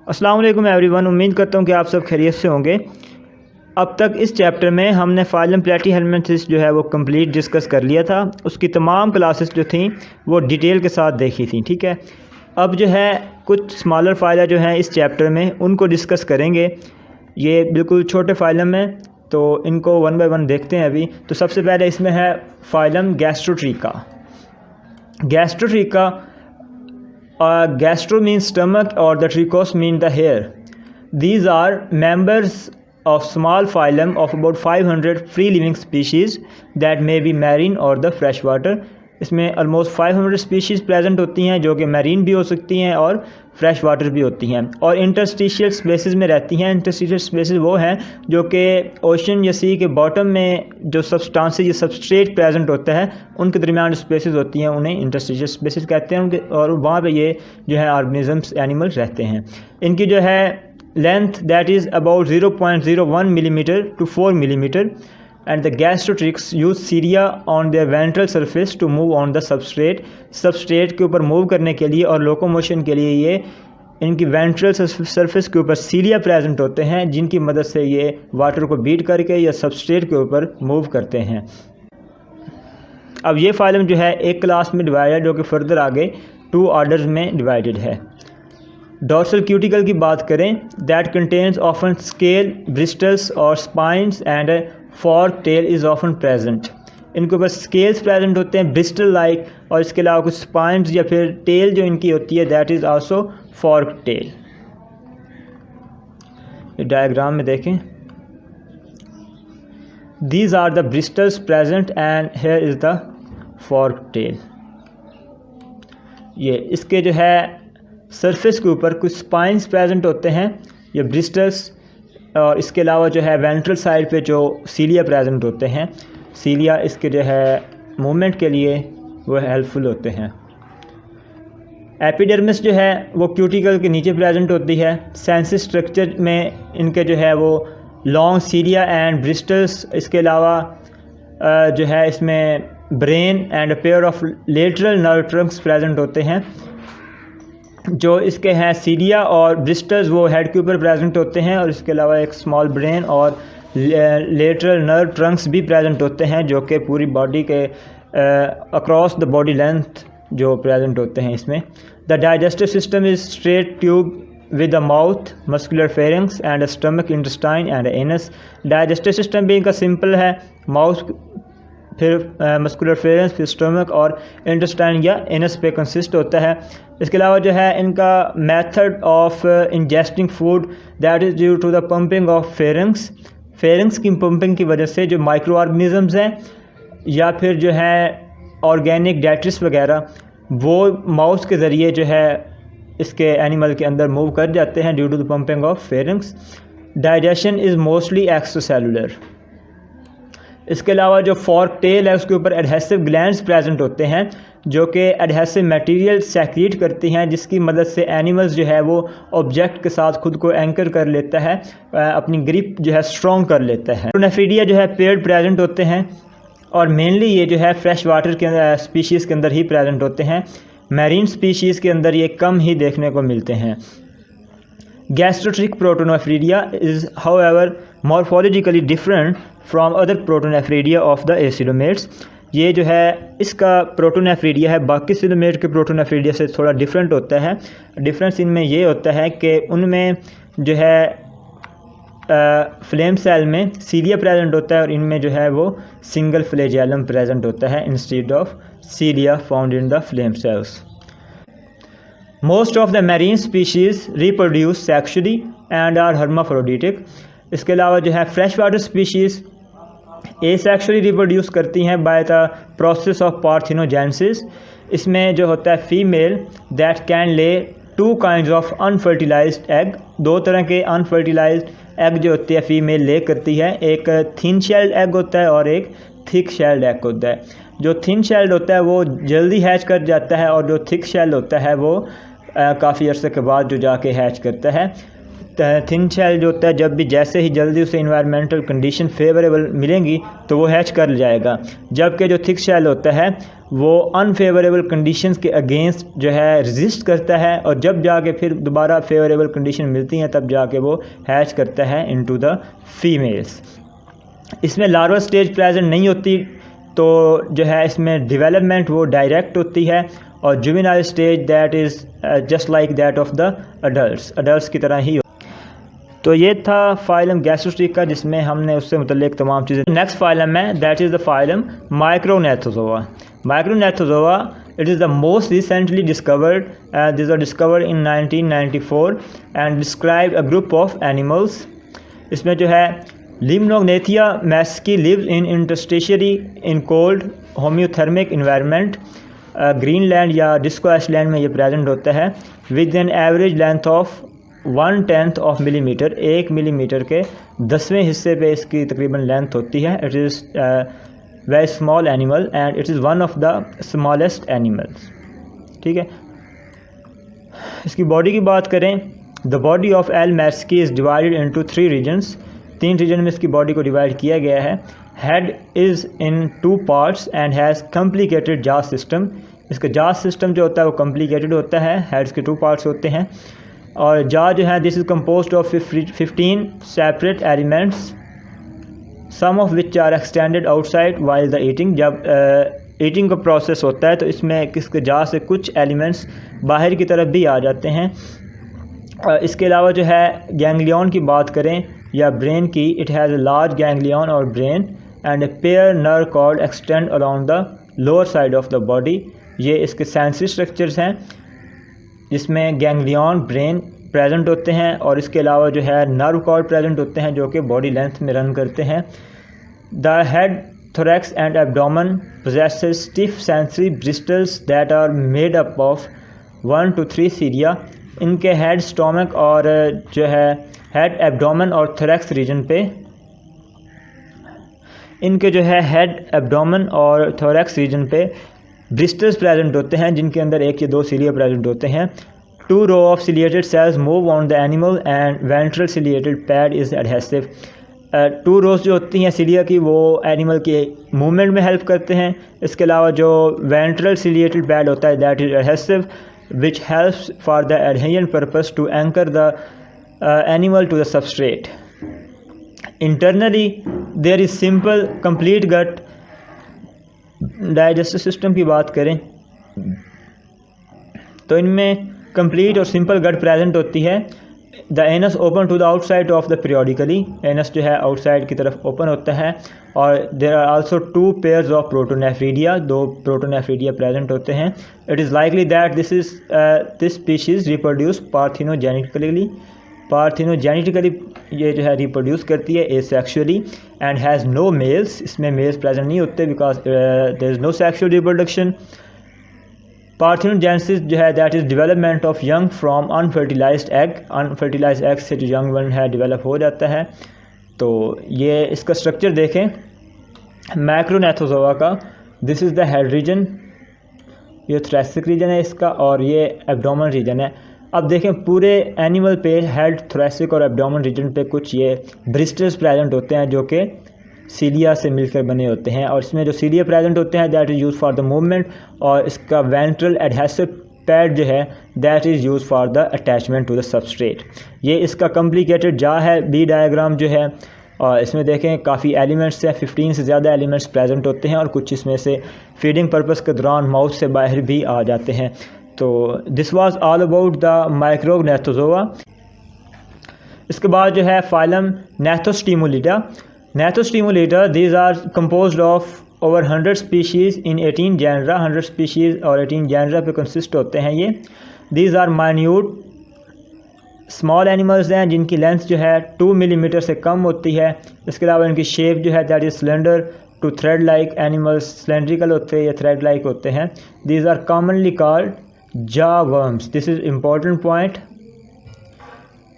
अस्सलाम वालेकुम एवरीवन। उम्मीद करता हूँ कि आप सब खैरियत से होंगे। अब तक इस चैप्टर में हमने फाइलम प्लेटीहेलमिन्थेस जो है वो कंप्लीट डिस्कस कर लिया था। उसकी तमाम क्लासेस जो थी वो डिटेल के साथ देखी थी, ठीक है। अब जो है कुछ स्मॉलर फाइला जो हैं इस चैप्टर में उनको डिस्कस करेंगे। ये बिल्कुल छोटे फाइलम हैं तो इनको वन बाय वन देखते हैं अभी। तो सबसे पहले इसमें है phylum गैस्ट्रोट्रिका। गैस्ट्रोट्रिका gastro means stomach or the tricos mean the hair. These are members of small phylum of about 500 free living species that may be marine or the freshwater. इसमें almost 500 species present होती हैं जो कि marine भी हो सकती हैं और फ्रेश वाटर भी होती हैं और इंटरस्टिशियल स्पेसेस में रहती हैं। इंटरस्टिशियल स्पेसेस वो हैं जो कि ओशन या सी के बॉटम में जो सब्सटेंसेस या सबस्ट्रेट प्रेजेंट होता है उनके दरमियान जो स्पेसेस होती हैं उन्हें इंटरस्टिशियल स्पेसेस कहते हैं उनके, और वहाँ पे ये जो है ऑर्गेनिजम्स एनिमल्स रहते हैं। इनकी जो है length that is about 0.01 millimetre to 4 millimetre and the gastrotrix use cilia on their ventral surface to move on the substrate. Substrate के ऊपर मूव करने के लिए और लोकोमोशन के लिए ये इनकी वेंट्रल सरफेस के ऊपर सीलिया प्रेजेंट होते हैं जिनकी मदद से ये वाटर को बीट करके या सबस्ट्रेट के ऊपर मूव करते हैं। अब ये फाइलम जो है एक क्लास में डिवाइडेड जो कि फर्दर आगे 2 ऑर्डर्स में डिवाइडेड है। डॉर्सल क्यूटिकल की बात करें that contains often scale bristles और spines and fork tail is often present. इनके ऊपर स्केल्स प्रेजेंट होते हैं ब्रिस्टल लाइक, और इसके अलावा कुछ स्पाइंस या फिर टेल जो इनकी होती है that is also fork tail. ये डायग्राम में देखें, these are the bristles present and here is the fork tail. ये इसके जो है सरफेस के ऊपर कुछ स्पाइंस प्रेजेंट होते हैं ये ब्रिस्टल्स, और इसके अलावा जो है वेंट्रल साइड पे जो सीलिया प्रेजेंट होते हैं। सीलिया इसके जो है मूवमेंट के लिए वो हेल्पफुल होते हैं। एपिडर्मिस जो है वो क्यूटिकल के नीचे प्रेजेंट होती है। सेंसिस स्ट्रक्चर में इनके जो है वो लॉन्ग सीलिया एंड ब्रिस्टल्स, इसके अलावा जो है इसमें brain and a pair of lateral nerve Trunks present होते हैं। जो इसके हैं सीलिया और ब्रिस्टल्स वो हेड के ऊपर प्रेजेंट होते हैं, और इसके अलावा एक स्मॉल ब्रेन और लेटरल नर्व ट्रंक्स भी प्रेजेंट होते हैं जो कि पूरी बॉडी के अक्रॉस द बॉडी लेंथ जो प्रेजेंट होते हैं इसमें। The digestive system is straight tube with the mouth, muscular pharynx and stomach, intestine and anus. Digestive system भी इनका सिंपल है, माउथ फिर मस्कुलर फेरेंस फिर स्टमक और इंटेस्टाइन या एनस पे कंसिस्ट होता है। इसके अलावा जो है इनका method of ingesting food that is due to the pumping of pharynx. Pharynx की पंपिंग की वजह से जो माइक्रो ऑर्गेनिजम्स हैं या फिर जो है ऑर्गेनिक डाइट्रिस वगैरह वो माउथ के ज़रिए जो है इसके एनिमल के अंदर मूव कर जाते हैं due to the pumping of pharynx. Digestion is mostly extracellular. इसके अलावा जो फॉर्क टेल है उसके ऊपर एडहेसिव ग्लैंड्स प्रेजेंट होते हैं जो कि एडहेसिव मटेरियल सेक्रीट करती हैं जिसकी मदद से एनिमल्स जो है वो ऑब्जेक्ट के साथ खुद को एंकर कर लेता है, अपनी ग्रिप जो है स्ट्रॉन्ग कर लेता है। प्रोटोनेफ्रीडिया जो है पेड़ प्रेजेंट होते हैं और मेनली ये जो है फ्रेश वाटर के स्पीशीज़ के अंदर ही प्रेजेंट होते हैं। मैरीन स्पीशीज़ के अंदर ये कम ही देखने को मिलते हैं। Gastrotrich protonephridia is however morphologically different from other protonephridia of the acoelomates. ये जो है इसका प्रोटोनेफ्रीडिया है बाकी सिलोमेट के प्रोटोनेफ्रीडिया से थोड़ा डिफरेंट होता है। डिफरेंस इनमें ये होता है कि उनमें जो है फ्लेम सेल में सीलिया प्रेजेंट होता है और इनमें जो है वो सिंगल फ्लैजेलम प्रेजेंट होता है instead of cilia found in the flame cells. Most of the marine species reproduce sexually and are hermaphroditic. इसके अलावा जो है fresh water species asexually reproduce करती हैं by the process of parthenogenesis. इसमें जो होता है फीमेल दैट कैन ले 2 काइंड्स ऑफ अनफर्टिलाइज्ड एग। 2 तरह के अनफर्टिलाइज्ड एग जो होती है फीमेल ले करती है। एक थिन शेल्ड एग होता है और एक थिक शेल्ड एग होता है। जो थिन शेल्ड होता है वो जल्दी हैच कर जाता है और जो थिक शेल्ड होता है वो काफ़ी अर्से के बाद जो जाके हैच करता है। थिन शेल जो होता है, जब भी जैसे ही जल्दी उसे इन्वायरमेंटल कंडीशन फेवरेबल मिलेंगी तो वो हैच कर जाएगा, जबकि जो थिक शेल होता है वो अनफेवरेबल कंडीशंस के अगेंस्ट जो है रेजिस्ट करता है, और जब जाके फिर दोबारा फेवरेबल कंडीशन मिलती हैं तब जाके वो हैच करता है इनटू द फीमेल्स। इसमें लार्वा स्टेज प्रेजेंट नहीं होती, तो जो है इसमें डेवलपमेंट वो डायरेक्ट होती है, और juvenile stage that is just like that of the adults की तरह ही। तो ये था फाइलम गैस्ट्रोस्टिका, जिसमें हमने उससे मुतल्लिक तमाम चीज़ें। नेक्स्ट फाइलम है that is the phylum Micrognathozoa. Micrognathozoa it is the most recently discovered, this are discovered in 1994 and describe a group of animals. इसमें जो है Limnognathia maerski lives in interstitiary in cold homeothermic environment. Greenland या Disko Island में ये present होता है, with an average length of 1/10 of millimetre, 1 millimetre के 10वें हिस्से पे इसकी तकरीबन लेंथ होती है। It is very small animal and it is one of the smallest animals. ठीक है, इसकी बॉडी की बात करें, the body of L maerski is divided into 3 regions. 3 region में इसकी बॉडी को डिवाइड किया गया है। Head is in 2 parts and has complicated jaw system. इसका जॉ सिस्टम जो होता है वो कॉम्प्लिकेटेड होता है, हेड्स के 2 पार्ट्स होते हैं। और जॉ जो है this is composed of 15 separate elements, some of which are extended outside while the eating. जब ईटिंग का प्रोसेस होता है तो इसमें किसके जॉ से कुछ एलिमेंट्स बाहर की तरफ भी आ जाते हैं। इसके अलावा जो है गैंग्लियन की बात करें या ब्रेन की, it has a large ganglion और brain and a pair nerve cord extend around the lower side of the body. ये इसके सेंसरी स्ट्रक्चर्स हैं जिसमें गैंग्लियन, ब्रेन प्रेजेंट होते हैं, और इसके अलावा जो है नर्व कॉर्ड प्रेजेंट होते हैं जो कि बॉडी लेंथ में रन करते हैं। The head, thorax and abdomen possesses stiff sensory bristles that are made up of 1 to 3 cilia. इनके हेड, स्टोमक और जो है हेड, एब्डोमेन और थोरैक्स रीजन पे, इनके जो है हेड, एब्डोमेन और थोरैक्स रीजन पे ब्रिस्टल्स प्रेजेंट होते हैं जिनके अंदर 1 या 2 सीलिया प्रेजेंट होते हैं। 2 row of ciliated cells move on the animal and ventral ciliated pad is adhesive. 2 rows जो होती हैं सिलिया की वो एनिमल के मूवमेंट में हेल्प करते हैं। इसके अलावा जो वेंट्रल सिलिएटेड पैड होता है that is adhesive which helps for the adhesion purpose to anchor the animal to the substrate. Internally there is simple complete gut. digestive system की बात करें तो इनमें complete और simple gut present होती है। The anus open to the outside of the periodically, anus जो है outside की तरफ open होता है, और there are also 2 pairs of protonephridia, 2 protonephridia present होते हैं। It is likely that this species reproduce parthenogenetically ये जो है reproduce करती है asexually and has no males, इसमें males present नहीं होते because there is no sexual reproduction। Parthenogenesis जो है that is development of young from unfertilised egg से जो यंग वन है डेवलप हो जाता है। तो ये इसका स्ट्रक्चर देखें मैक्रोनेथोजोआ का, this is the head region, ये थोरैसिक रीजन है इसका, और ये एब्डोमेन रीजन है। अब देखें पूरे एनिमल पे हेड, थोरैसिक और एब्डोमेन रीजन पे कुछ ये ब्रिस्टल्स प्रेजेंट होते हैं जो कि सीलिया से मिलकर बने होते हैं, और इसमें जो सीलिया प्रेजेंट होते हैं that is use for the movement, और इसका वेंट्रल एडहेसिव पैड जो है that is use for the attachment to the substrate. ये इसका कॉम्प्लिकेटेड जा है, बी डायग्राम जो है, और इसमें देखें काफ़ी एलिमेंट्स हैं, 15 से ज़्यादा एलिमेंट्स प्रेजेंट होते हैं, और कुछ इसमें से फीडिंग पर्पस के दौरान माउथ से बाहर भी आ जाते हैं। तो this was all about the Micrognathozoa. इसके बाद जो है phylum Gnathostomulida. Nephostimulata, these are composed of over 100 species in 18 genera, 100 species और 18 genera पे consist होते हैं ये। These are minute small animals हैं जिनकी लेंथ जो है 2 मिलीमीटर से कम होती है। इसके अलावा इनकी शेप जो है that is cylinder to thread like, animals cylindrical होते हैं या थ्रेड लाइक होते हैं। These are commonly called jaw worms, this is important point।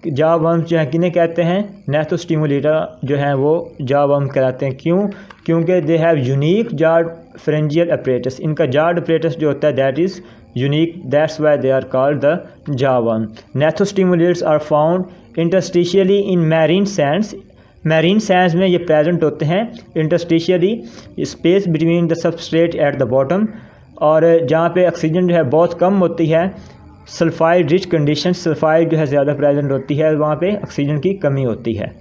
जा वर्म्स जो है किन्हें कहते हैं, नेथोस्टिमुलेटा जो है वो जा वर्म कहलाते हैं। क्यों? क्योंकि दे हैव यूनिक जा pharyngeal apparatus, इनका jaw apparatus जो होता है that is unique, that's why they are called the jaw worm. Gnathostimulators are found interstitially in marine sands. Marine sands में ये प्रेजेंट होते हैं interstitially, space between the substrate at the bottom, और जहाँ पे ऑक्सीजन जो है बहुत कम होती है, सल्फाइड रिच कंडीशन, सल्फाइड जो है ज़्यादा प्रेजेंट होती है, वहाँ पे ऑक्सीजन की कमी होती है.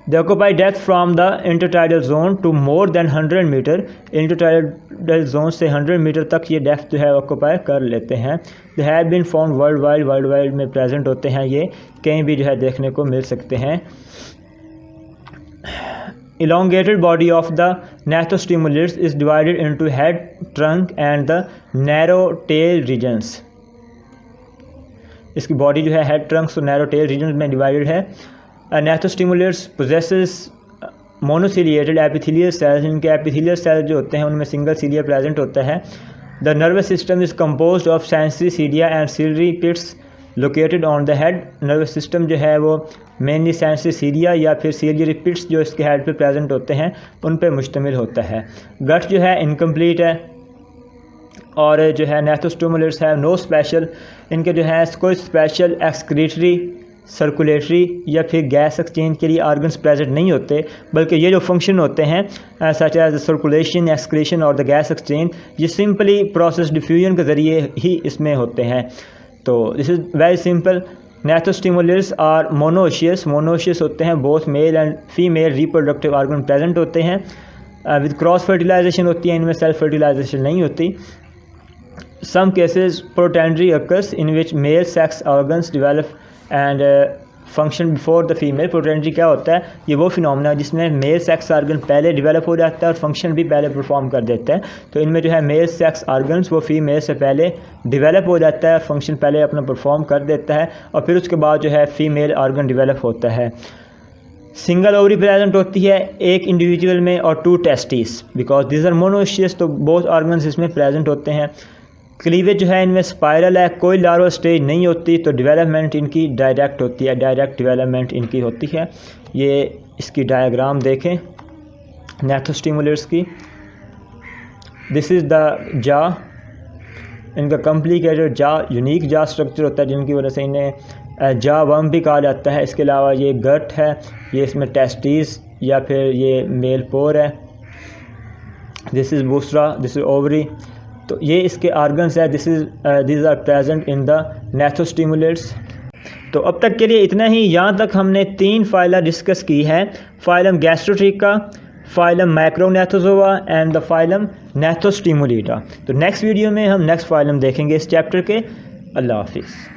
They occupy depth from the intertidal zone to more than 100 metre. Intertidal zone से 100 मीटर तक ये डेप्थ जो है ऑक्यूपाई कर लेते हैं. They have been found worldwide में प्रेजेंट होते हैं, ये कहीं भी जो है देखने को मिल सकते हैं. Elongated body of the gnathostimulates is divided into head, trunk and the narrow tail regions. इसकी बॉडी जो है हेड, ट्रंक्स और नैरो टेल रीजन में डिवाइडेड है. Gnathostimulates possesses monociliated epithelial cells. इनके epithelial cells जो होते हैं उनमें सिंगल सीलिया प्रेजेंट होता है. The nervous system is composed of sensory cilia and ciliary pits located on the head. Nervous system जो है वो मेनली सेंसरी सीलिया या फिर सीलियरी पिट्स जो इसके हेड पे प्रेजेंट होते हैं उन पे मुश्तमिल होता है. गट जो है इनकम्प्लीट है, और जो है gnathostimulators है नो स्पेशल, इनके जो है कोई स्पेशल एक्सक्रीटरी, सर्कुलेटरी या फिर गैस एक्सचेंज के लिए आर्गन्स प्रेजेंट नहीं होते, बल्कि ये जो फंक्शन होते हैं सच एज सर्कुलेशन, एक्सक्रीशन और द गैस एक्सचेंज, ये सिंपली प्रोसेस डिफ्यूजन के ज़रिए ही इसमें होते हैं. तो this is very simple. gnathostimulators are monoecious होते हैं, both male and female reproductive organ present होते हैं. विद क्रॉस फर्टिलाइजेशन होती है, इनमें सेल्फ फर्टिलाइजेशन नहीं होती. Some cases protandry occurs in which male sex organs develop and function before the female. Protandry क्या होता है? ये वो फिनोमेना है जिसमें मेल सेक्स आर्गन पहले डेवलप हो जाता है और फंक्शन भी पहले परफॉर्म कर देता है. तो इनमें जो है मेल सेक्स आर्गन्स वो फीमेल से पहले डेवलप हो जाता है, फंक्शन पहले अपना परफॉर्म कर देता है, और फिर उसके बाद जो है फीमेल आर्गन डेवलप होता है. सिंगल ओवरी प्रेजेंट होती है एक इंडिविजुअल में और 2 testis, because this are monoecious, तो बोथ आर्गन्स इसमें प्रेजेंट होते हैं. क्लीवेज जो है इनमें स्पाइरल है, कोई लार्वा स्टेज नहीं होती, तो डेवलपमेंट इनकी डायरेक्ट होती है, डायरेक्ट डेवलपमेंट इनकी होती है. ये इसकी डायग्राम देखें gnathostimulators की. दिस इज़ द जा. इनका कॉम्प्लिकेटेड जा, यूनिक जा स्ट्रक्चर होता है जिनकी वजह से इन्हें जा वर्म भी कहा जाता है. इसके अलावा ये गट है, ये इसमें टेस्टिस या फिर ये मेल पोर है. दिस इज़ बूस्ट्रा, दिस इज़ ओवरी. तो ये इसके आर्गन्स है. This are present in the gnathostimulators. तो अब तक के लिए इतना ही. यहाँ तक हमने 3 फाइला डिस्कस की है, phylum Gastrotricha, phylum Micrognathozoa and the phylum gnathostimulators. तो नेक्स्ट वीडियो में हम नेक्स्ट फाइलम देखेंगे इस चैप्टर के. अल्लाह हाफिज़.